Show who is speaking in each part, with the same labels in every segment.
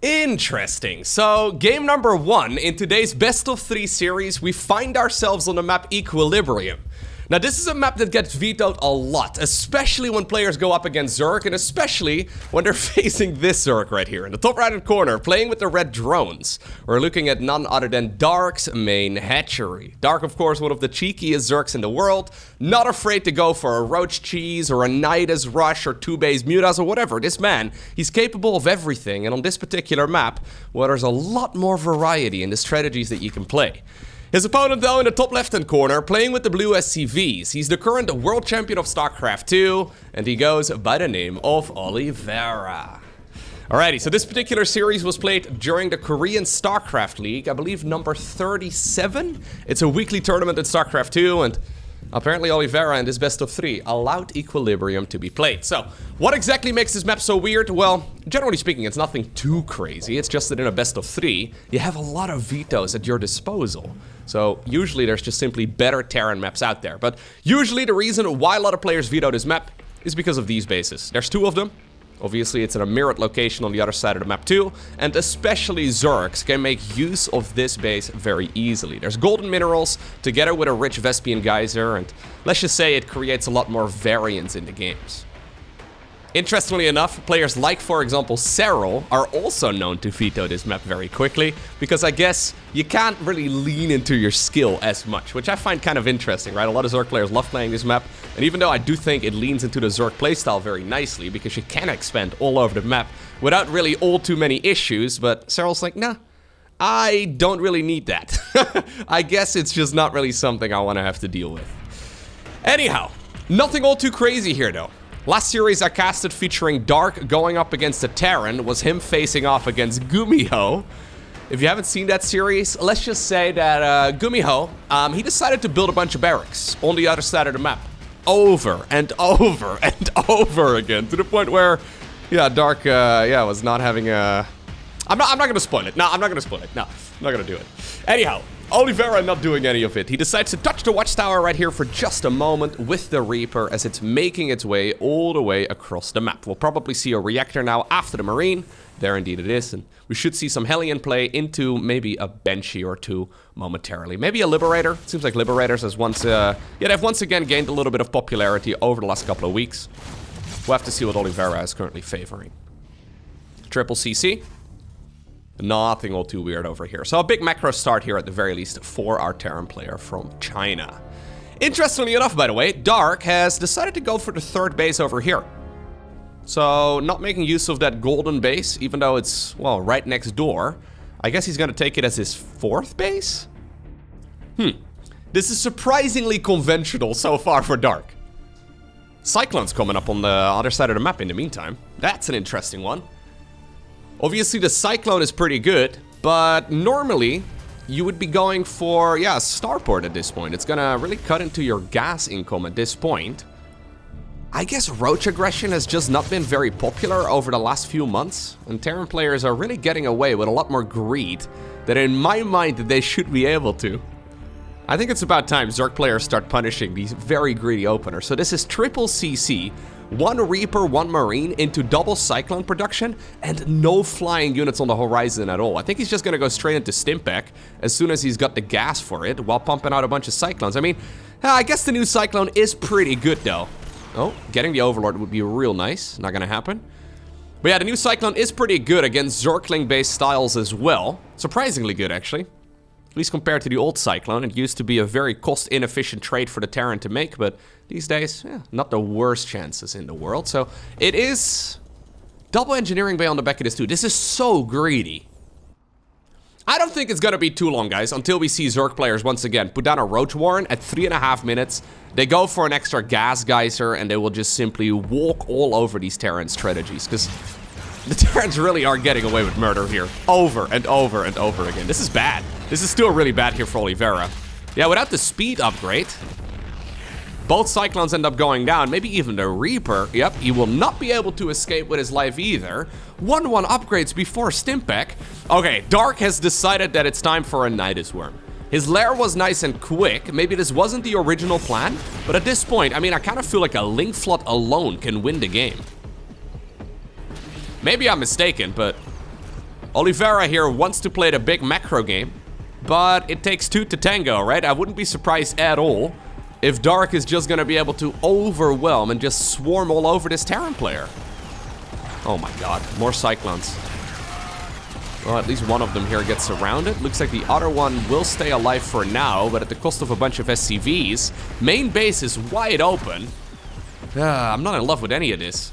Speaker 1: Interesting. So, game number 1 in today's best-of-3 series, we find ourselves on the map Equilibrium. Now, this is a map that gets vetoed a lot, especially when players go up against Zerg, and especially when they're facing this Zerg right here in the top right-hand corner, playing with the red drones. We're looking at none other than Dark's main hatchery. Dark, of course, one of the cheekiest Zergs in the world, not afraid to go for a Roach Cheese or a Nydus Rush or 2-base Mutas or whatever. This man, he's capable of everything, and on this particular map, well, there's a lot more variety in the strategies that you can play. His opponent, though, in the top left-hand corner, playing with the blue SCVs. He's the current world champion of StarCraft 2, and he goes by the name of Oliveira. Alrighty, so this particular series was played during the Korean StarCraft League, I believe number 37? It's a weekly tournament in StarCraft 2, and apparently Oliveira in this best-of-3 allowed Equilibrium to be played. So, what exactly makes this map so weird? Well, generally speaking, it's nothing too crazy. It's just that in a best-of-3, you have a lot of vetoes at your disposal. So, usually there's just simply better Terran maps out there. But usually the reason why a lot of players veto this map is because of these bases. There's 2 of them. Obviously, it's in a mirrored location on the other side of the map too, and especially Zergs can make use of this base very easily. There's golden minerals, together with a rich Vespian geyser, and let's just say it creates a lot more variance in the games. Interestingly enough, players like, for example, Serral are also known to veto this map very quickly, because I guess you can't really lean into your skill as much, which I find kind of interesting, right? A lot of Zerg players love playing this map, and even though I do think it leans into the Zerg playstyle very nicely, because you can expand all over the map without really all too many issues, but Serral's like, nah, I don't really need that. I guess it's just not really something I want to have to deal with. Anyhow, nothing all too crazy here though. Last series I casted featuring Dark going up against a Terran was him facing off against Gumiho. If you haven't seen that series, let's just say that Gumiho, he decided to build a bunch of barracks on the other side of the map. Over and over and over again, to the point where, yeah, Dark, was not having a... I'm not gonna spoil it. No, I'm not gonna spoil it. No, I'm not gonna do it. Anyhow, Oliveira not doing any of it. He decides to touch the watchtower right here for just a moment with the Reaper as it's making its way all the way across the map. We'll probably see a reactor now after the Marine. There indeed it is, and we should see some Hellion play into maybe a Banshee or 2 momentarily. Maybe a Liberator. It seems like Liberators has they've once again gained a little bit of popularity over the last couple of weeks. We'll have to see what Oliveira is currently favoring. Triple CC. Nothing all too weird over here. So a big macro start here at the very least for our Terran player from China. Interestingly enough, by the way, Dark has decided to go for the 3rd base over here. So not making use of that golden base, even though it's, well, right next door. I guess he's gonna take it as his 4th base? This is surprisingly conventional so far for Dark. Cyclone's coming up on the other side of the map in the meantime. That's an interesting one. Obviously, the Cyclone is pretty good, but normally you would be going for, yeah, a starport at this point. It's gonna really cut into your gas income at this point. I guess Roach aggression has just not been very popular over the last few months, and Terran players are really getting away with a lot more greed than in my mind they should be able to. I think it's about time Zerg players start punishing these very greedy openers. So this is triple CC. 1 Reaper, 1 Marine into double Cyclone production, and no flying units on the horizon at all. I think he's just gonna go straight into Stimpec as soon as he's got the gas for it, while pumping out a bunch of Cyclones. I mean, I guess the new Cyclone is pretty good though. Oh, getting the Overlord would be real nice. Not gonna happen. But yeah, the new Cyclone is pretty good against Zergling-based styles as well. Surprisingly good, actually. At least compared to the old Cyclone. It used to be a very cost-inefficient trade for the Terran to make, but these days, yeah, not the worst chances in the world. So it is double engineering bay on the back of this too. This is so greedy. I don't think it's gonna be too long, guys, until we see Zerg players once again put down a Roach Warren at 3.5 minutes. They go for an extra gas geyser, and they will just simply walk all over these Terran strategies, because the Terrans really are getting away with murder here, over and over and over again. This is bad. This is still really bad here for Oliveira. Yeah, without the speed upgrade, both Cyclones end up going down, maybe even the Reaper. Yep, he will not be able to escape with his life either. 1-1 upgrades before Stimpec. Okay, Dark has decided that it's time for a Nydus Worm. His lair was nice and quick. Maybe this wasn't the original plan, but at this point, I mean, I kind of feel like a Link Flood alone can win the game. Maybe I'm mistaken, but Oliveira here wants to play the big macro game, but it takes two to tango, right? I wouldn't be surprised at all if Dark is just gonna be able to overwhelm and just swarm all over this Terran player. Oh my god, more Cyclones. Well, at least one of them here gets surrounded. Looks like the other one will stay alive for now, but at the cost of a bunch of SCVs. Main base is wide open. I'm not in love with any of this.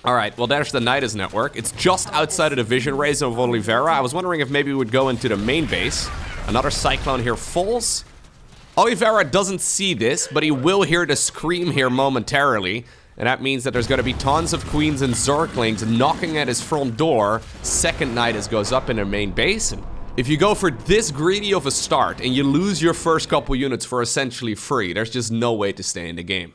Speaker 1: Alright, well there's the Nydus network. It's just outside of the vision rays of Oliveira. I was wondering if maybe we would go into the main base. Another Cyclone here falls. Oliveira doesn't see this, but he will hear the scream here momentarily. And that means that there's going to be tons of Queens and Zerglings knocking at his front door. Second Nydus goes up in their main base. And if you go for this greedy of a start and you lose your first couple units for essentially free, there's just no way to stay in the game.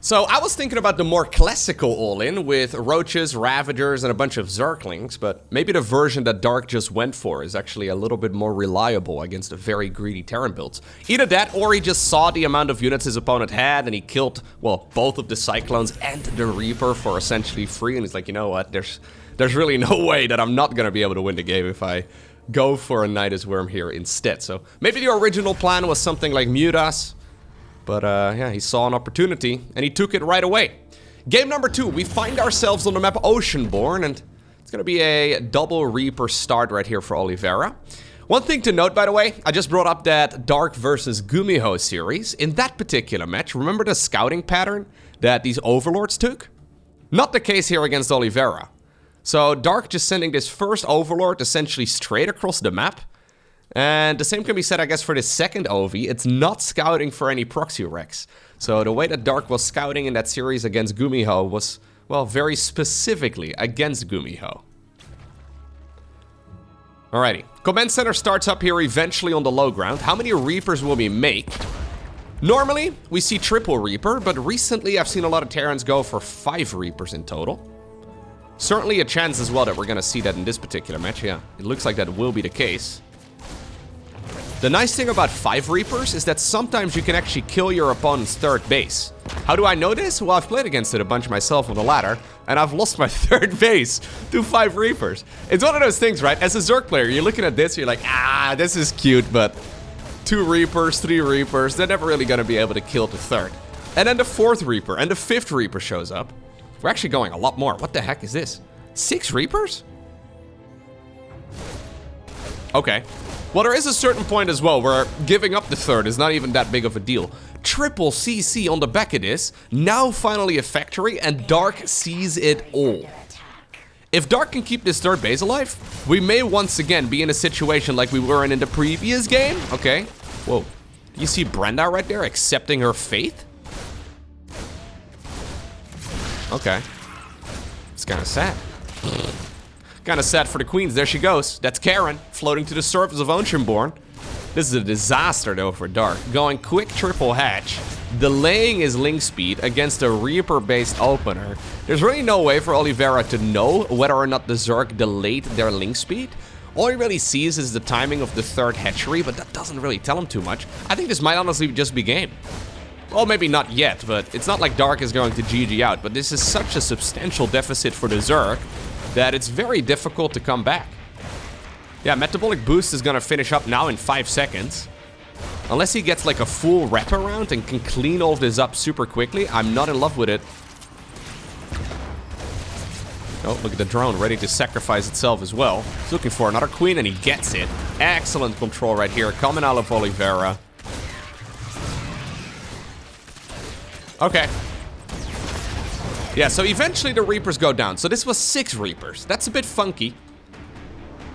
Speaker 1: So I was thinking about the more classical all-in with Roaches, Ravagers, and a bunch of Zerglings, but maybe the version that Dark just went for is actually a little bit more reliable against a very greedy Terran builds. Either that, or he just saw the amount of units his opponent had, and he killed, well, both of the Cyclones and the Reaper for essentially free, and he's like, you know what, there's really no way that I'm not gonna be able to win the game if I go for a Nydus Worm here instead. So maybe the original plan was something like Nydus. But yeah, he saw an opportunity, and he took it right away. Game number 2, we find ourselves on the map Oceanborn, and it's gonna be a double Reaper start right here for Oliveira. One thing to note, by the way, I just brought up that Dark versus Gumiho series. In that particular match, remember the scouting pattern that these Overlords took? Not the case here against Oliveira. So Dark just sending this first Overlord essentially straight across the map. And the same can be said, I guess, for the second OV. It's not scouting for any proxy wrecks. So the way that Dark was scouting in that series against Gumiho was, well, very specifically against Gumiho. Alrighty. Command Center starts up here eventually on the low ground. How many Reapers will we make? Normally, we see triple Reaper, but recently I've seen a lot of Terrans go for 5 Reapers in total. Certainly a chance as well that we're going to see that in this particular match, yeah. It looks like that will be the case. The nice thing about 5 Reapers is that sometimes you can actually kill your opponent's third base. How do I know this? Well, I've played against it a bunch myself on the ladder, and I've lost my third base to 5 Reapers. It's one of those things, right? As a Zerg player, you're looking at this, you're like, ah, this is cute, but 2 Reapers, 3 Reapers, they're never really gonna be able to kill the third. And then the 4th Reaper and the 5th Reaper shows up. We're actually going a lot more. What the heck is this? 6 Reapers? Okay. Well, there is a certain point as well where giving up the third is not even that big of a deal. Triple CC on the back of this, now finally a factory, and Dark sees it all. If Dark can keep this third base alive, we may once again be in a situation like we were in the previous game. Okay. Whoa. You see Brenda right there accepting her fate? Okay. It's kind of sad. Kind of sad for the Queens. There she goes. That's Karen, floating to the surface of Oceanborn. This is a disaster, though, for Dark. Going quick triple hatch, delaying his link speed against a Reaper-based opener. There's really no way for Oliveira to know whether or not the Zerg delayed their link speed. All he really sees is the timing of the third hatchery, but that doesn't really tell him too much. I think this might honestly just be game. Well, maybe not yet, but it's not like Dark is going to GG out. But this is such a substantial deficit for the Zerg that it's very difficult to come back. Yeah, Metabolic Boost is gonna finish up now in 5 seconds. Unless he gets like a full wraparound and can clean all of this up super quickly, I'm not in love with it. Oh, look at the drone, ready to sacrifice itself as well. He's looking for another queen and he gets it. Excellent control right here, coming out of Oliveira. Okay. Yeah, so eventually the Reapers go down. So this was 6 Reapers. That's a bit funky.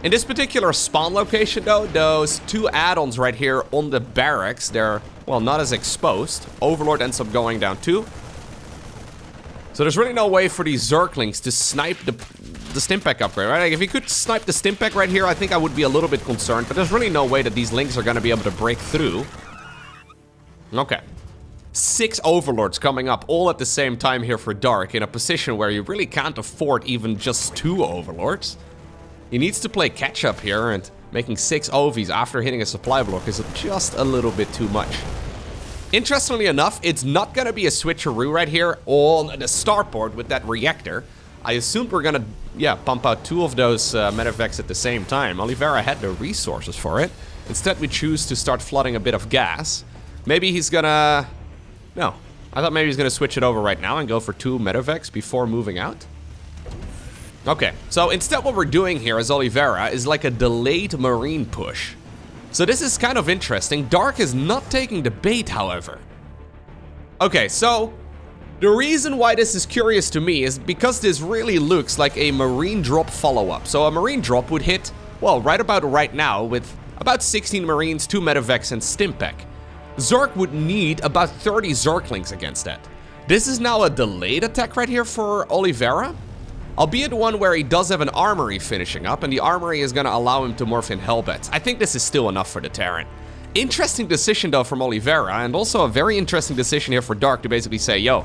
Speaker 1: In this particular spawn location, though, those 2 add-ons right here on the barracks, they're, well, not as exposed. Overlord ends up going down too. So there's really no way for these Zerglings to snipe the Stimpack upgrade, right? Like, if he could snipe the Stimpack right here, I think I would be a little bit concerned. But there's really no way that these links are going to be able to break through. Okay. 6 Overlords coming up all at the same time here for Dark in a position where you really can't afford even just 2 Overlords. He needs to play catch up here, and making 6 OVs after hitting a supply block is just a little bit too much. Interestingly enough, it's not going to be a switcheroo right here on the starport with that reactor. I assumed we're going to yeah, pump out 2 of those medevacs at the same time. Oliveira had the resources for it. Instead, we choose to start flooding a bit of gas. Maybe he's gonna... No. I thought maybe he's gonna switch it over right now and go for 2 medevacs before moving out. Okay, so instead what we're doing here as Oliveira is like a delayed marine push. So this is kind of interesting. Dark is not taking the bait, however. Okay, so the reason why this is curious to me is because this really looks like a marine drop follow-up. So a marine drop would hit, well, right about right now with about 16 marines, 2 medevacs, and Stimpec. Zerg would need about 30 Zerglings against that. This is now a delayed attack right here for Oliveira. Albeit one where he does have an armory finishing up, and the armory is going to allow him to morph in Hellbats. I think this is still enough for the Terran. Interesting decision though from Oliveira, and also a very interesting decision here for Dark to basically say, yo,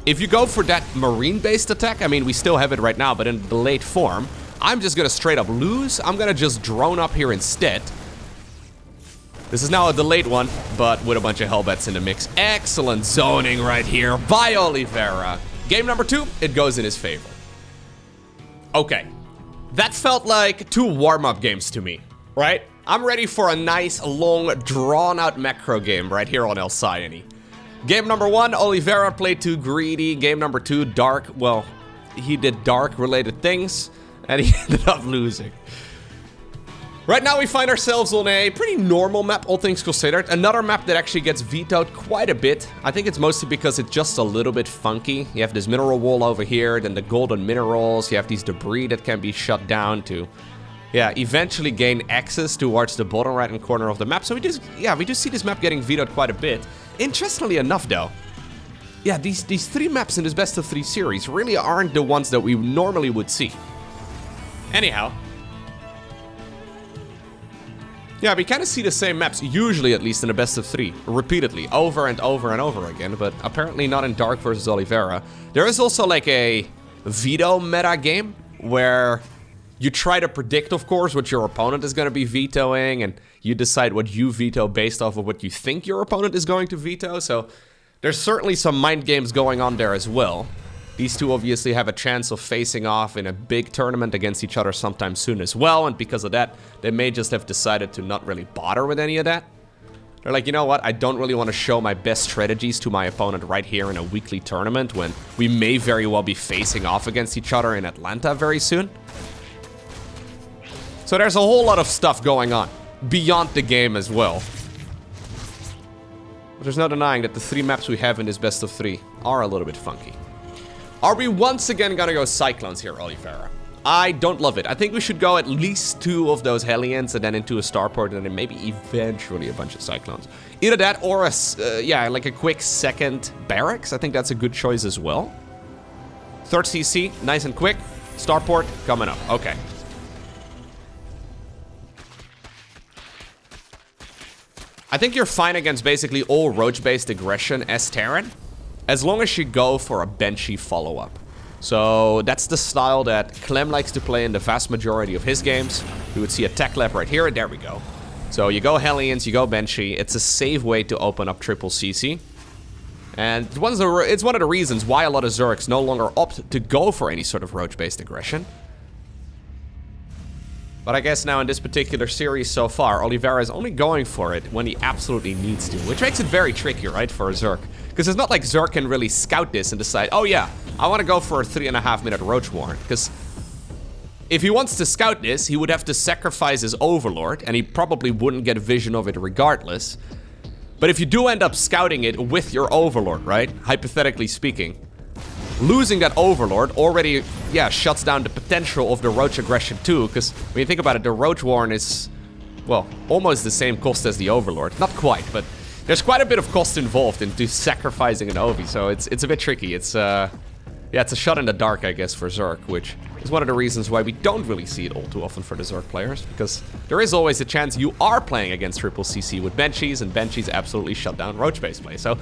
Speaker 1: if you go for that marine-based attack, I mean, we still have it right now, but in delayed form, I'm just going to straight up lose. I'm going to just drone up here instead. This is now a delayed one, but with a bunch of Hellbats in the mix. Excellent zoning right here by Oliveira. Game number 2, it goes in his favor. Okay, that felt like 2 warm-up games to me, right? I'm ready for a nice, long, drawn-out macro game right here on Alcyone. Game number 1, Oliveira played too greedy. Game number 2, Dark, well, he did Dark-related things, and he ended up losing. Right now we find ourselves on a pretty normal map, all things considered. Another map that actually gets vetoed quite a bit. I think it's mostly because it's just a little bit funky. You have this mineral wall over here, then the golden minerals. You have these debris that can be shut down to, yeah, eventually gain access towards the bottom right-hand corner of the map. So we do see this map getting vetoed quite a bit. Interestingly enough, though, yeah, these 3 maps in this best-of-3 series really aren't the ones that we normally would see. Anyhow. Yeah, we kind of see the same maps, usually at least in the best-of-3, repeatedly, over and over and over again, but apparently not in Dark versus Oliveira. There is also like a veto meta game, where you try to predict, of course, what your opponent is going to be vetoing, and you decide what you veto based off of what you think your opponent is going to veto, so there's certainly some mind games going on there as well. These 2 obviously have a chance of facing off in a big tournament against each other sometime soon as well, and because of that, they may just have decided to not really bother with any of that. They're like, you know what, I don't really want to show my best strategies to my opponent right here in a weekly tournament when we may very well be facing off against each other in Atlanta very soon. So there's a whole lot of stuff going on beyond the game as well. But there's no denying that the 3 maps we have in this best-of-3 are a little bit funky. Are we once again gonna go Cyclones here, Oliveira? I don't love it. I think we should go at least 2 of those Hellions and then into a Starport and then maybe eventually a bunch of Cyclones. Either that or yeah, like a quick second Barracks. I think that's a good choice as well. 3rd CC, nice and quick. Starport coming up. Okay. I think you're fine against basically all roach-based aggression as Terran, as long as you go for a benchy follow-up. So that's the style that Clem likes to play in the vast majority of his games. We would see a tech lab right here, there we go. So you go Hellions, you go benchy. It's a safe way to open up triple CC. And it's one of the reasons why a lot of Zergs no longer opt to go for any sort of roach-based aggression. But I guess now in this particular series so far, Oliveira is only going for it when he absolutely needs to, which makes it very tricky, right, for a Zerg. Because it's not like Zerg can really scout this and decide, oh yeah, I want to go for a 3.5-minute Roach Warrant. Because if he wants to scout this, he would have to sacrifice his Overlord, and he probably wouldn't get vision of it regardless. But if you do end up scouting it with your Overlord, right, hypothetically speaking, losing that Overlord already, yeah, shuts down the potential of the Roach aggression too, because when you think about it, the Roach Warren is, well, almost the same cost as the Overlord. Not quite, but there's quite a bit of cost involved into sacrificing an Ovi, so it's a bit tricky. It's, yeah, it's a shot in the dark, I guess, for Zerg, which is one of the reasons why we don't really see it all too often for the Zerg players, because there is always a chance you are playing against triple CC with Banshees, and Banshees absolutely shut down Roach-based play. So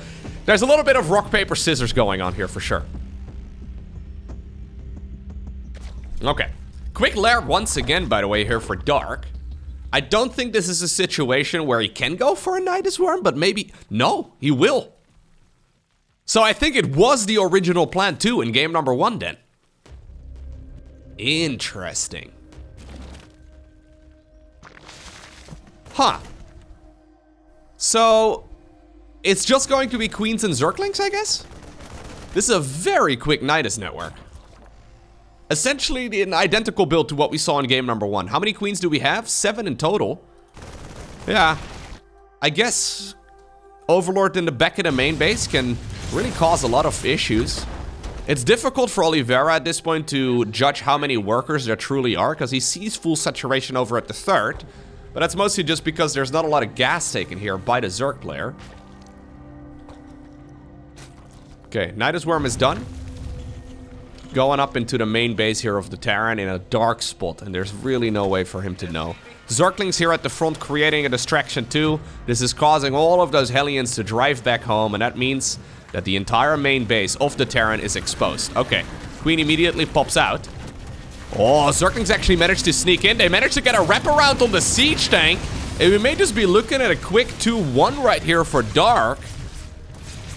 Speaker 1: there's a little bit of rock, paper, scissors going on here for sure. Okay, quick lair once again, by the way, here for Dark. I don't think this is a situation where he can go for a Nydus Worm, but maybe, no, he will. So I think it was the original plan too in game number 1 then. Interesting. Huh. So, it's just going to be queens and zerglings, I guess? This is a very quick Nydus network. Essentially an identical build to what we saw in game number 1. How many queens do we have? 7 in total. Yeah. I guess Overlord in the back of the main base can really cause a lot of issues. It's difficult for Oliveira at this point to judge how many workers there truly are, because he sees full saturation over at the third. But that's mostly just because there's not a lot of gas taken here by the Zerg player. Okay, Nydus Worm is done. Going up into the main base here of the Terran in a dark spot, and there's really no way for him to know. Zerglings here at the front creating a distraction too. This is causing all of those Hellions to drive back home, and that means that the entire main base of the Terran is exposed. Okay, Queen immediately pops out. Oh, Zerglings actually managed to sneak in. They managed to get a wraparound on the siege tank, and we may just be looking at a quick 2-1 right here for Dark.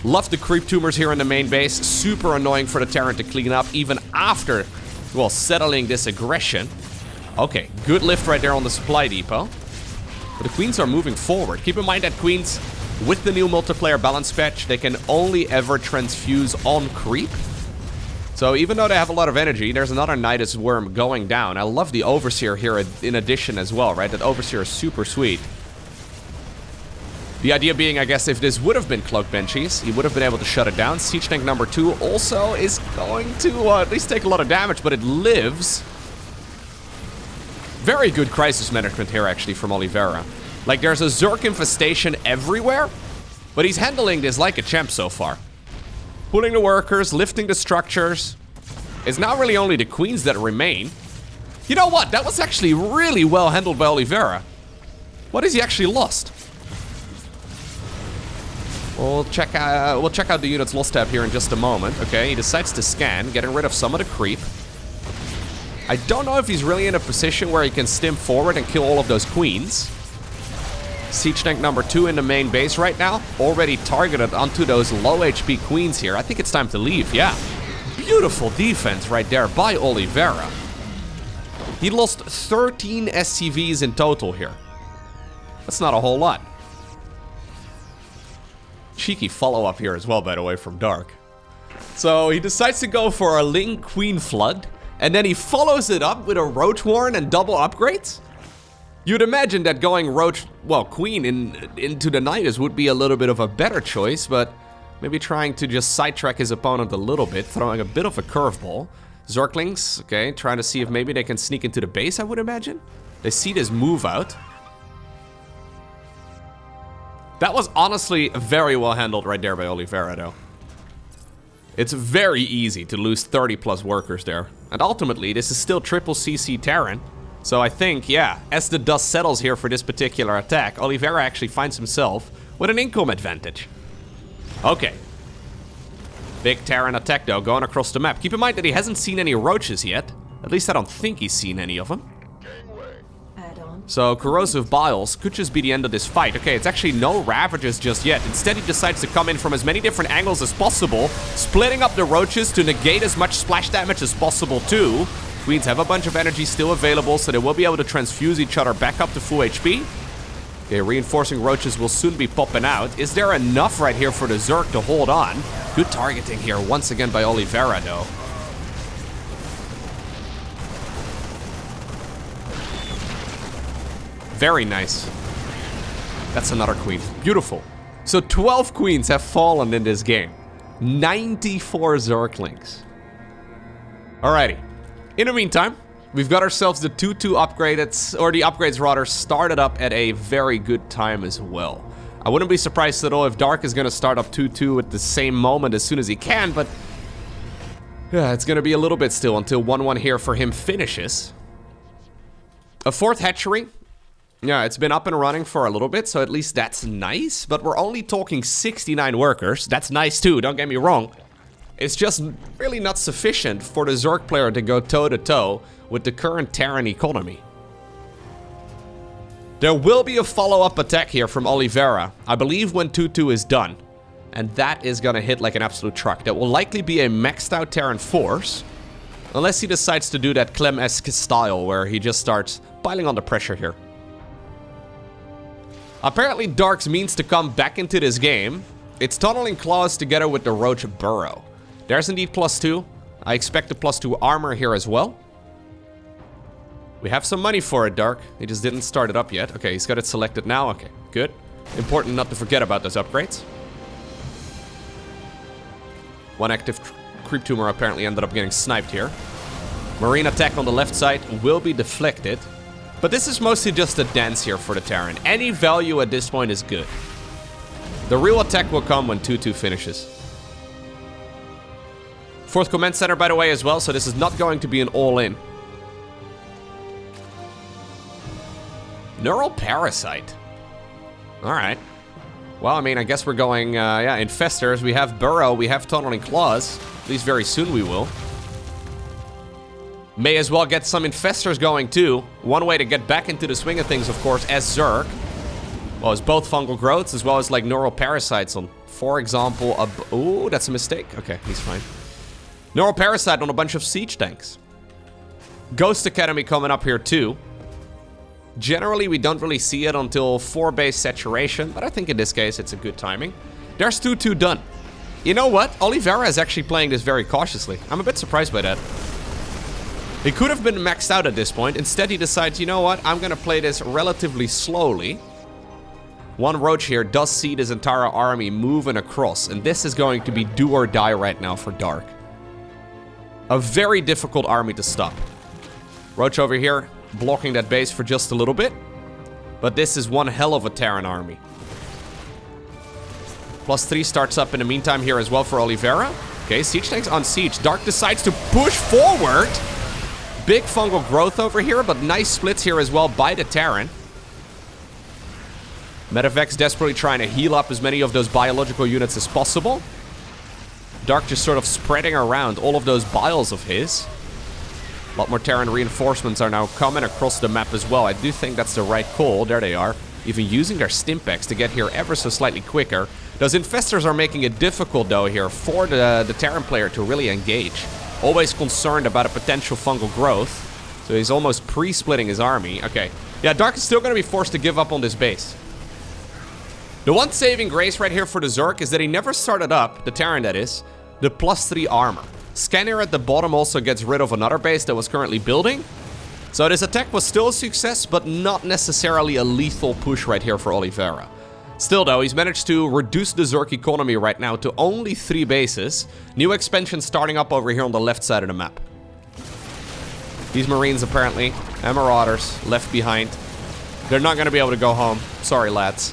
Speaker 1: Love the creep tumors here in the main base. Super annoying for the Terran to clean up, even after, well, settling this aggression. Okay, good lift right there on the supply depot. But the queens are moving forward. Keep in mind that queens, with the new multiplayer balance patch, they can only ever transfuse on creep. So even though they have a lot of energy, there's another Nydus Worm going down. I love the Overseer here in addition as well, right? That Overseer is super sweet. The idea being, I guess, if this would have been Cloak Banshees, he would have been able to shut it down. Siege Tank number 2 also is going to at least take a lot of damage, but it lives. Very good crisis management here, actually, from Oliveira. Like, there's a Zerg infestation everywhere, but he's handling this like a champ so far. Pulling the workers, lifting the structures. It's now really only the queens that remain. You know what? That was actually really well handled by Oliveira. What has he actually lost? We'll check out the units lost tab here in just a moment. Okay, he decides to scan, getting rid of some of the creep. I don't know if he's really in a position where he can stim forward and kill all of those queens. Siege tank number 2 in the main base right now, already targeted onto those low HP queens here. I think it's time to leave, yeah. Beautiful defense right there by Oliveira. He lost 13 SCVs in total here. That's not a whole lot. Cheeky follow-up here as well, by the way, from Dark. So he decides to go for a Ling Queen Flood, and then he follows it up with a Roach Warren and double upgrades? You'd imagine that going Roach, well, Queen into the Nydus would be a little bit of a better choice, but maybe trying to just sidetrack his opponent a little bit, throwing a bit of a curveball. Zerglings, okay, trying to see if maybe they can sneak into the base, I would imagine. They see this move out. That was honestly very well handled right there by Oliveira, though. It's very easy to lose 30 plus workers there. And ultimately, this is still triple CC Terran. So I think, yeah, as the dust settles here for this particular attack, Oliveira actually finds himself with an income advantage. Okay. Big Terran attack, though, going across the map. Keep in mind that he hasn't seen any roaches yet. At least I don't think he's seen any of them. So Corrosive Biles could just be the end of this fight. Okay, it's actually no Ravages just yet. Instead, he decides to come in from as many different angles as possible, splitting up the roaches to negate as much splash damage as possible too. Queens have a bunch of energy still available, so they will be able to transfuse each other back up to full HP. Okay, reinforcing roaches will soon be popping out. Is there enough right here for the Zerg to hold on? Good targeting here once again by Oliveira, though. Very nice. That's another queen. Beautiful. So 12 queens have fallen in this game. 94 Zerglings. Alrighty. In the meantime, we've got ourselves the 2-2 upgraded, or the upgrades rather, started up at a very good time as well. I wouldn't be surprised at all if Dark is going to start up 2-2 at the same moment as soon as he can, but yeah, it's going to be a little bit still until 1-1 here for him finishes. A 4th hatchery. Yeah, it's been up and running for a little bit, so at least that's nice. But we're only talking 69 workers. That's nice too, don't get me wrong. It's just really not sufficient for the Zerg player to go toe-to-toe with the current Terran economy. There will be a follow-up attack here from Oliveira, I believe when 2-2 is done. And that is gonna hit like an absolute truck. That will likely be a maxed out Terran force. Unless he decides to do that Clem-esque style where he just starts piling on the pressure here. Apparently Dark's means to come back into this game. It's tunneling claws together with the Roach Burrow. There's indeed +2. I expect a +2 armor here as well. We have some money for it, Dark. He just didn't start it up yet. Okay, he's got it selected now. Okay, good. Important not to forget about those upgrades. One active creep tumor apparently ended up getting sniped here. Marine attack on the left side will be deflected. But this is mostly just a dance here for the Terran. Any value at this point is good. The real attack will come when 2-2 finishes. 4th command center, by the way, as well, so this is not going to be an all-in. Neural Parasite. Alright. Well, I mean, I guess we're going, yeah, Infestors. We have Burrow, we have Tunneling Claws. At least very soon we will. May as well get some Infestors going, too. One way to get back into the swing of things, of course, as Zerg. Well, it's both Fungal Growths as well as, like, Neural Parasites on, for example, ooh, that's a mistake. Okay, he's fine. Neural Parasite on a bunch of Siege Tanks. Ghost Academy coming up here, too. Generally, we don't really see it until 4 base saturation, but I think in this case, it's a good timing. There's 2-2 done. You know what? Oliveira is actually playing this very cautiously. I'm a bit surprised by that. He could have been maxed out at this point. Instead, he decides, you know what? I'm going to play this relatively slowly. One Roach here does see this entire army moving across, and this is going to be do or die right now for Dark. A very difficult army to stop. Roach over here, blocking that base for just a little bit. But this is one hell of a Terran army. +3 starts up in the meantime here as well for Oliveira. Okay, Siege Tanks on Siege. Dark decides to push forward. Big Fungal Growth over here, but nice splits here as well by the Terran. Medivacs desperately trying to heal up as many of those biological units as possible. Dark just sort of spreading around all of those biles of his. A lot more Terran reinforcements are now coming across the map as well. I do think that's the right call. There they are. Even using their Stimpaks to get here ever so slightly quicker. Those Infestors are making it difficult, though, here for the Terran player to really engage. Always concerned about a potential Fungal Growth. So he's almost pre-splitting his army. Okay. Yeah, Dark is still going to be forced to give up on this base. The one saving grace right here for the Zerg is that he never started up, the Terran that is, the +3 armor. Scanner at the bottom also gets rid of another base that was currently building. So this attack was still a success, but not necessarily a lethal push right here for Oliveira. Still though, he's managed to reduce the Zerg economy right now to only 3 bases. New expansion starting up over here on the left side of the map. These Marines apparently, and Marauders, left behind. They're not going to be able to go home. Sorry, lads.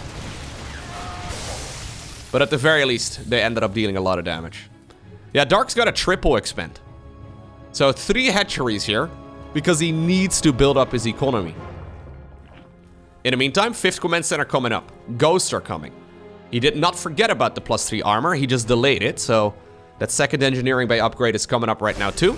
Speaker 1: But at the very least, they ended up dealing a lot of damage. Yeah, Dark's got a triple expend. So 3 hatcheries here, because he needs to build up his economy. In the meantime, 5th command center coming up. Ghosts are coming. He did not forget about the +3 armor, he just delayed it, so that 2nd engineering bay upgrade is coming up right now too.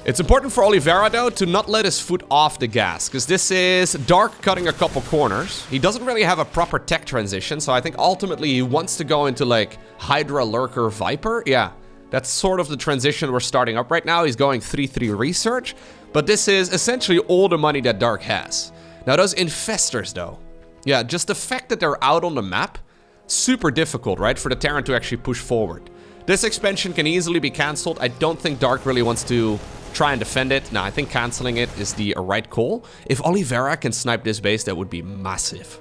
Speaker 1: It's important for Oliveira, though, to not let his foot off the gas, because this is Dark cutting a couple corners. He doesn't really have a proper tech transition, so I think ultimately he wants to go into, like, Hydra, Lurker, Viper. Yeah, that's sort of the transition we're starting up right now. He's going 3-3 research, but this is essentially all the money that Dark has. Now, those Infestors, though. Yeah, just the fact that they're out on the map, super difficult, right, for the Terran to actually push forward. This expansion can easily be cancelled. I don't think Dark really wants to try and defend it. No, I think cancelling it is the right call. If Oliveira can snipe this base, that would be massive.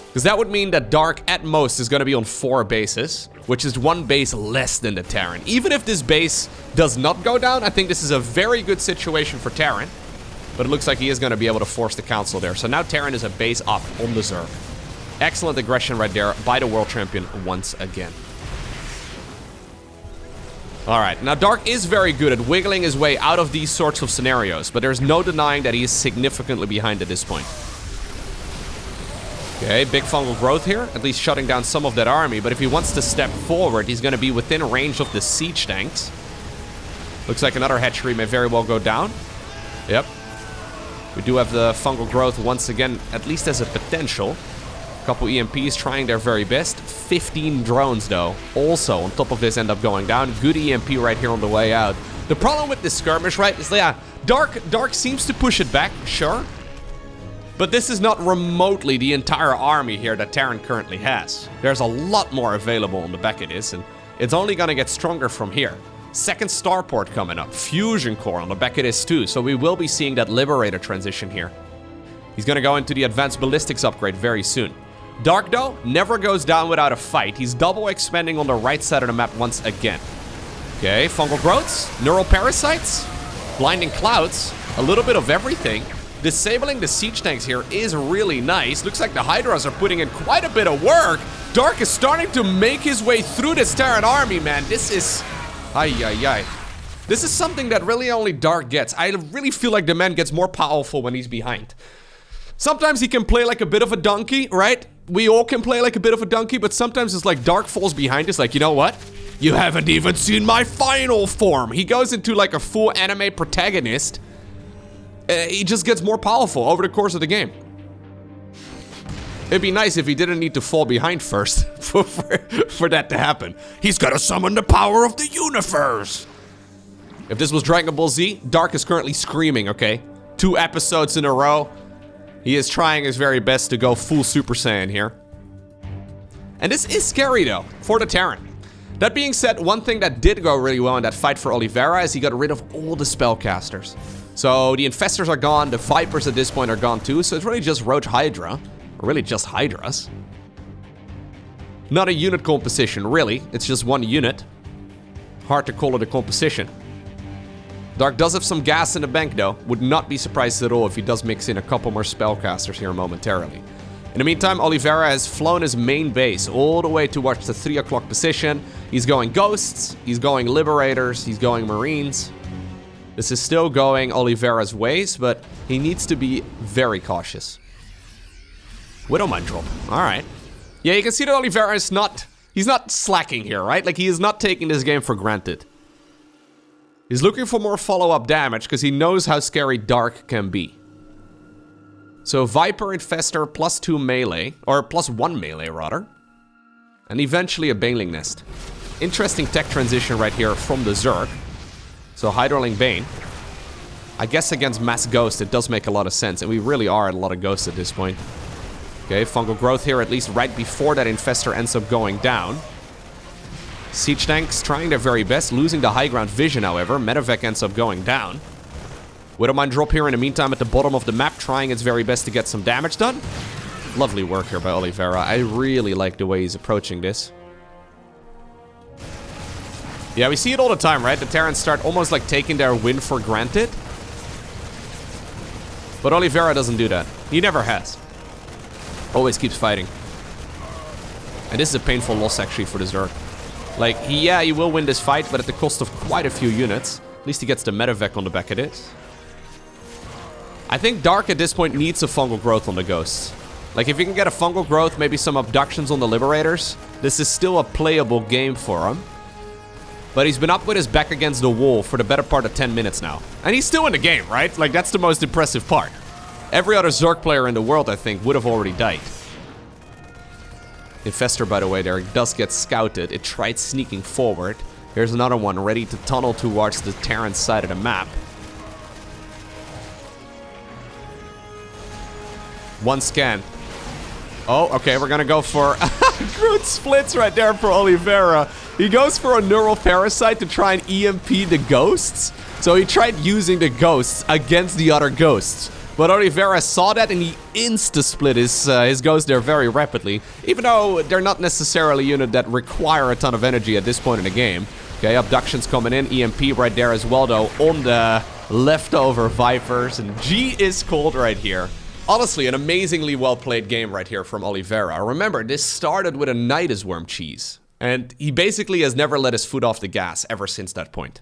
Speaker 1: Because that would mean that Dark, at most, is going to be on 4 bases, which is 1 base less than the Terran. Even if this base does not go down, I think this is a very good situation for Terran. But it looks like he is going to be able to force the council there. So now Terran is a base up on the Zerg. Excellent aggression right there by the world champion once again. Alright, now Dark is very good at wiggling his way out of these sorts of scenarios, but there's no denying that he is significantly behind at this point. Okay, big Fungal Growth here, at least shutting down some of that army, but if he wants to step forward, he's going to be within range of the Siege Tanks. Looks like another hatchery may very well go down. Yep. We do have the Fungal Growth once again, at least as a potential. Couple EMPs trying their very best. 15 drones, though, also on top of this end up going down. Good EMP right here on the way out. The problem with this skirmish, right, is, yeah, Dark seems to push it back, sure. But this is not remotely the entire army here that Terran currently has. There's a lot more available on the back of this, and it's only gonna get stronger from here. Second starport coming up. Fusion core on the back of this too, so we will be seeing that Liberator transition here. He's gonna go into the advanced ballistics upgrade very soon. Dark, though, never goes down without a fight. He's double expanding on the right side of the map once again. Okay, fungal growths, neural parasites, blinding clouds, a little bit of everything. Disabling the siege tanks here is really nice. Looks like the Hydras are putting in quite a bit of work. Dark is starting to make his way through this Terran army, man. This is... Ay. This is something that really only Dark gets. I really feel like the man gets more powerful when he's behind. Sometimes he can play like a bit of a donkey, right? We all can play like a bit of a donkey, but sometimes it's like Dark falls behind us like, you know what? You haven't even seen my final form. He goes into like a full anime protagonist. He just gets more powerful over the course of the game. It'd be nice if he didn't need to fall behind first for that to happen. He's gotta summon the power of the universe. If this was Dragon Ball Z, Dark is currently screaming, okay? 2 episodes in a row. He is trying his very best to go full Super Saiyan here. And this is scary though, for the Terran. That being said, one thing that did go really well in that fight for Oliveira is he got rid of all the spellcasters. So the Infestors are gone, the Vipers at this point are gone too, so it's really just Roach Hydra. Or really just Hydras. Not a unit composition, really. It's just one unit. Hard to call it a composition. Dark does have some gas in the bank though. Would not be surprised at all if he does mix in a couple more spellcasters here momentarily. In the meantime, Oliveira has flown his main base all the way towards the 3 o'clock position. He's going Ghosts, he's going Liberators, he's going Marines. This is still going Oliveira's ways, but he needs to be very cautious. Widowmine drop. Alright. Yeah, you can see that Oliveira is not... He's not slacking here, right? Like, he is not taking this game for granted. He's looking for more follow-up damage, because he knows how scary Dark can be. So, Viper Infestor +2 melee, or +1 melee, rather. And eventually a Baneling Nest. Interesting tech transition right here from the Zerg. So Hydroling Bane. I guess against Mass Ghost it does make a lot of sense, and we really are at a lot of Ghosts at this point. Okay, Fungal Growth here at least right before that Infestor ends up going down. Siege Tanks trying their very best, losing the high ground vision, however. Medevac ends up going down. Widowmine drop here in the meantime at the bottom of the map, trying its very best to get some damage done. Lovely work here by Oliveira. I really like the way he's approaching this. Yeah, we see it all the time, right? The Terrans start almost like taking their win for granted. But Oliveira doesn't do that. He never has. Always keeps fighting. And this is a painful loss actually for the Zerg. Like, he will win this fight, but at the cost of quite a few units. At least he gets the Medevac on the back of this. I think Dark at this point needs a Fungal Growth on the Ghosts. Like, if he can get a Fungal Growth, maybe some Abductions on the Liberators, this is still a playable game for him. But he's been up with his back against the wall for the better part of 10 minutes now. And he's still in the game, right? Like, that's the most impressive part. Every other Zerg player in the world, I think, would have already died. Infestor, by the way, there does get scouted. It tried sneaking forward. Here's another one ready to tunnel towards the Terran side of the map. One scan. Oh, okay, we're gonna go for... Groot splits right there for Oliveira. He goes for a Neural Parasite to try and EMP the Ghosts. So he tried using the Ghosts against the other Ghosts. But Oliveira saw that and he insta-split his Ghost there very rapidly. Even though they're not necessarily a unit that require a ton of energy at this point in the game. Okay, Abductions coming in. EMP right there as well, though, on the leftover Vipers. And G is cold right here. Honestly, an amazingly well-played game right here from Oliveira. Remember, this started with a Nydus worm cheese. And he basically has never let his foot off the gas ever since that point.